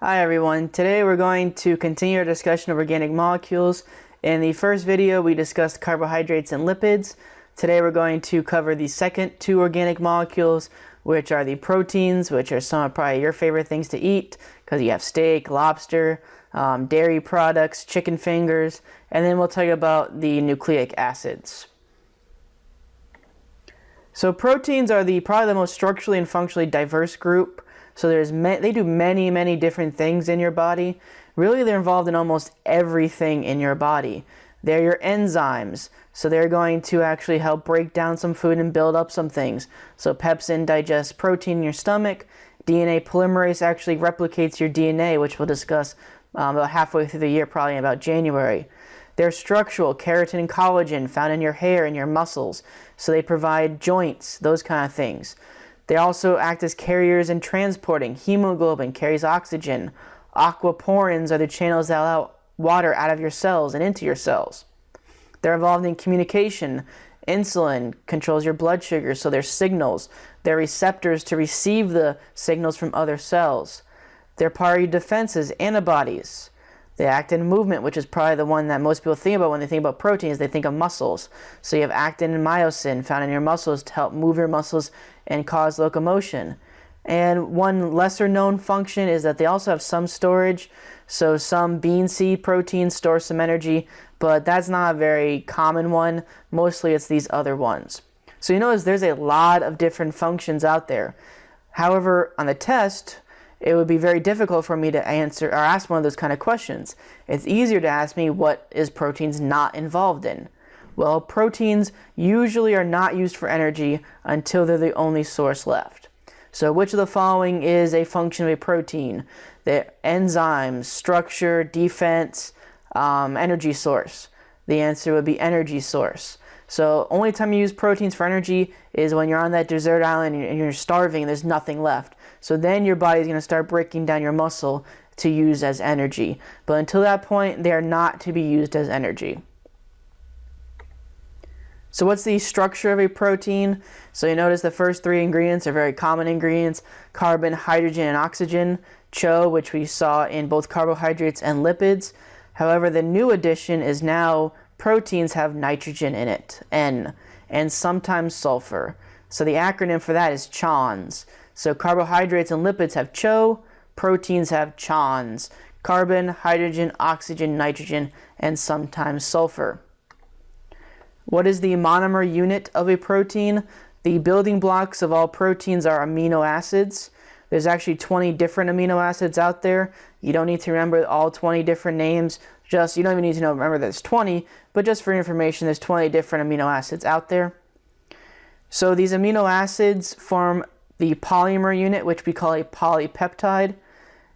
Hi everyone, today we're going to continue our discussion of organic molecules. In the first video we discussed carbohydrates and lipids. Today we're going to cover the second two organic molecules, which are the proteins, which are some of probably your favorite things to eat because you have steak, lobster, dairy products, chicken fingers, and then we'll tell you about the nucleic acids. So proteins are probably the most structurally and functionally diverse group. So they do many different things in your body. Really, they're involved in almost everything in your body. They're your enzymes. So they're going to actually help break down some food and build up some things. So pepsin digests protein in your stomach. DNA polymerase actually replicates your DNA, which we'll discuss about halfway through the year, probably in about January. They're structural, keratin and collagen found in your hair and your muscles. So they provide joints, those kind of things. They also act as carriers and transporting. Hemoglobin carries oxygen. Aquaporins are the channels that allow water out of your cells and into your cells. They're involved in communication. Insulin controls your blood sugar, so they're signals. They're receptors to receive the signals from other cells. They're part of your defenses, antibodies. They act in movement, which is probably the one that most people think about when they think about proteins. They think of muscles. So you have actin and myosin found in your muscles to help move your muscles and cause locomotion. And one lesser known function is that they also have some storage. So some bean seed proteins store some energy, but that's not a very common one. Mostly it's these other ones. So you notice there's a lot of different functions out there. However, on the test, it would be very difficult for me to answer or ask one of those kind of questions. It's easier to ask me what is proteins not involved in. Well, proteins usually are not used for energy until they're the only source left. So which of the following is a function of a protein? The enzymes, structure, defense, energy source. The answer would be energy source. So only time you use proteins for energy is when you're on that desert island and you're starving and there's nothing left. So then your body's going to start breaking down your muscle to use as energy. But until that point, they are not to be used as energy. So what's the structure of a protein? So you notice the first three ingredients are very common ingredients: carbon, hydrogen, and oxygen. CHO, which we saw in both carbohydrates and lipids. However, the new addition is now proteins have nitrogen in it, N, and sometimes sulfur. So the acronym for that is CHONS. So carbohydrates and lipids have CHO, proteins have CHONS: carbon, hydrogen, oxygen, nitrogen, and sometimes sulfur. What is the monomer unit of a protein? The building blocks of all proteins are amino acids. There's actually 20 different amino acids out there. You don't need to remember all 20 different names. You don't even need to remember there's 20, but just for information, there's 20 different amino acids out there. So these amino acids form the polymer unit, which we call a polypeptide.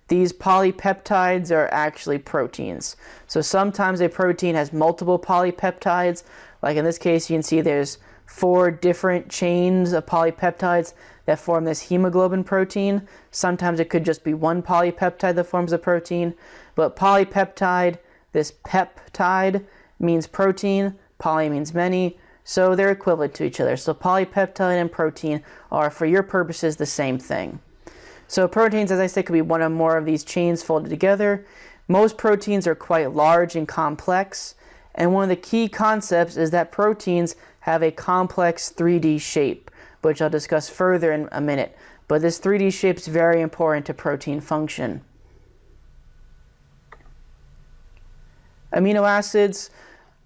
These polypeptides are actually proteins. So sometimes a protein has multiple polypeptides. Like in this case, you can see there's 4 different chains of polypeptides that form this hemoglobin protein. Sometimes it could just be one polypeptide that forms a protein. But polypeptide, this peptide means protein, poly means many, so they're equivalent to each other. So polypeptide and protein are, for your purposes, the same thing. So proteins, as I said, could be one or more of these chains folded together. Most proteins are quite large and complex, and one of the key concepts is that proteins have a complex 3D shape, which I'll discuss further in a minute. But this 3D shape is very important to protein function. Amino acids.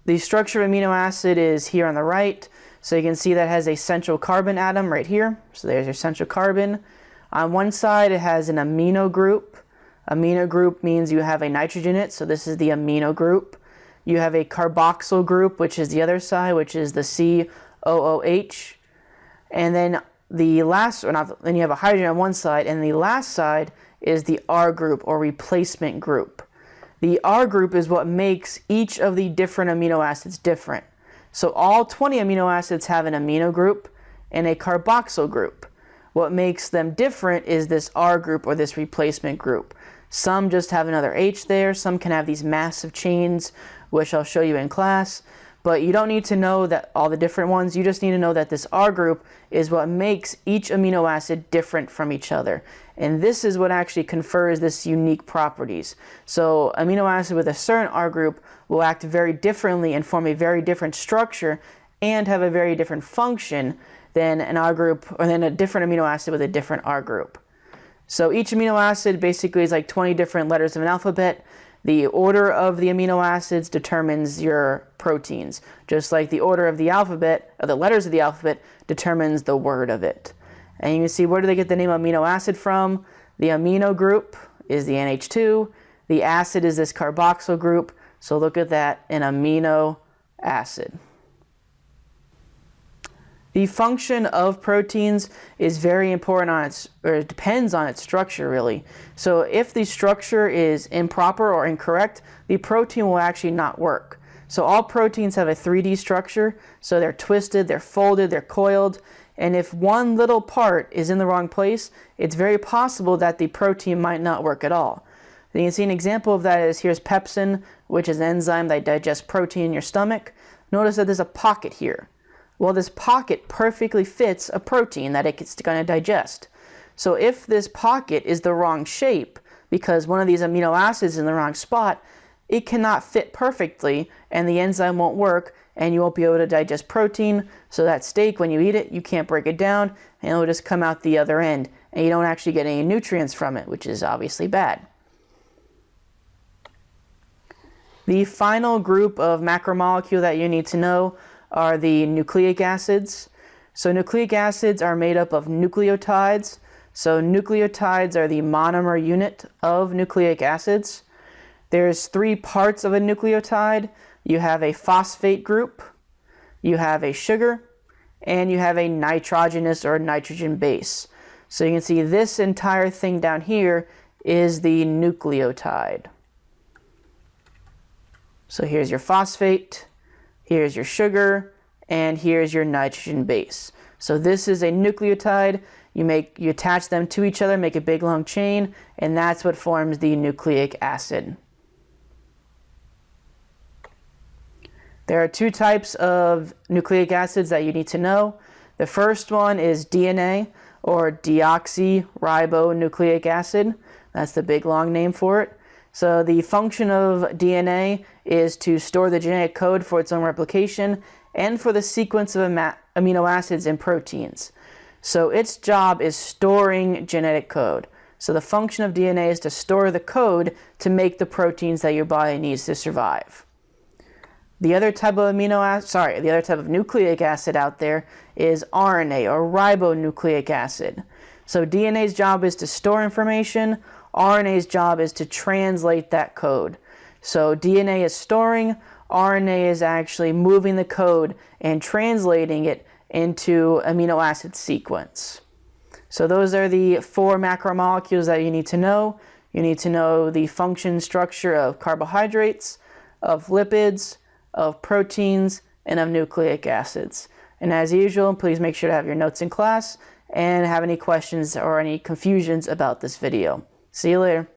The structure of amino acid is here on the right. So you can see that has a central carbon atom right here. So there's your central carbon. On one side, it has an amino group. Amino group means you have a nitrogen in it, so this is the amino group. You have a carboxyl group, which is the other side, which is the COOH. And then then you have a hydrogen on one side, and the last side is the R group, or replacement group. The R group is what makes each of the different amino acids different. So all 20 amino acids have an amino group and a carboxyl group. What makes them different is this R group, or this replacement group. Some just have another H there. Some can have these massive chains, which I'll show you in class. but you don't need to know that all the different ones. You just need to know that this R group is what makes each amino acid different from each other. And this is what actually confers this unique properties. So amino acid with a certain R group will act very differently and form a very different structure and have a very different function than an R group, or than a different amino acid with a different R group. So each amino acid basically is like 20 different letters of an alphabet. The order of the amino acids determines your proteins, just like the order of the alphabet, or the letters of the alphabet, determines the word of it. And you can see, where do they get the name amino acid from? The amino group is the NH2. The acid is this carboxyl group. So look at that, an amino acid. The function of proteins is very important on its, or it depends on its structure really. So if the structure is improper or incorrect, the protein will actually not work. So all proteins have a 3D structure, so they're twisted, they're folded, they're coiled, and if one little part is in the wrong place, it's very possible that the protein might not work at all. You can see an example of that is, here's pepsin, which is an enzyme that digests protein in your stomach. Notice that there's a pocket here. Well, this pocket perfectly fits a protein that it's going to digest. So if this pocket is the wrong shape, because one of these amino acids is in the wrong spot, it cannot fit perfectly and the enzyme won't work and you won't be able to digest protein. So that steak, when you eat it, you can't break it down and it'll just come out the other end and you don't actually get any nutrients from it, which is obviously bad. The final group of macromolecule that you need to know are the nucleic acids. So nucleic acids are made up of nucleotides. So nucleotides are the monomer unit of nucleic acids. There's 3 parts of a nucleotide. You have a phosphate group, you have a sugar, and you have a nitrogenous or nitrogen base. So you can see this entire thing down here is the nucleotide. So here's your phosphate, here's your sugar, and here's your nitrogen base. So this is a nucleotide. You attach them to each other, make a big long chain, and that's what forms the nucleic acid. There are 2 types of nucleic acids that you need to know. The first one is DNA, or deoxyribonucleic acid. That's the big long name for it. So the function of DNA is to store the genetic code for its own replication and for the sequence of amino acids in proteins. So its job is storing genetic code. So the function of DNA is to store the code to make the proteins that your body needs to survive. The other type of the other type of nucleic acid out there is RNA, or ribonucleic acid. So DNA's job is to store information. RNA's job is to translate that code. So DNA is storing, RNA is actually moving the code and translating it into amino acid sequence. So those are the 4 macromolecules that you need to know. You need to know the function structure of carbohydrates, of lipids, of proteins, and of nucleic acids. And as usual, please make sure to have your notes in class and have any questions or any confusions about this video. See you later.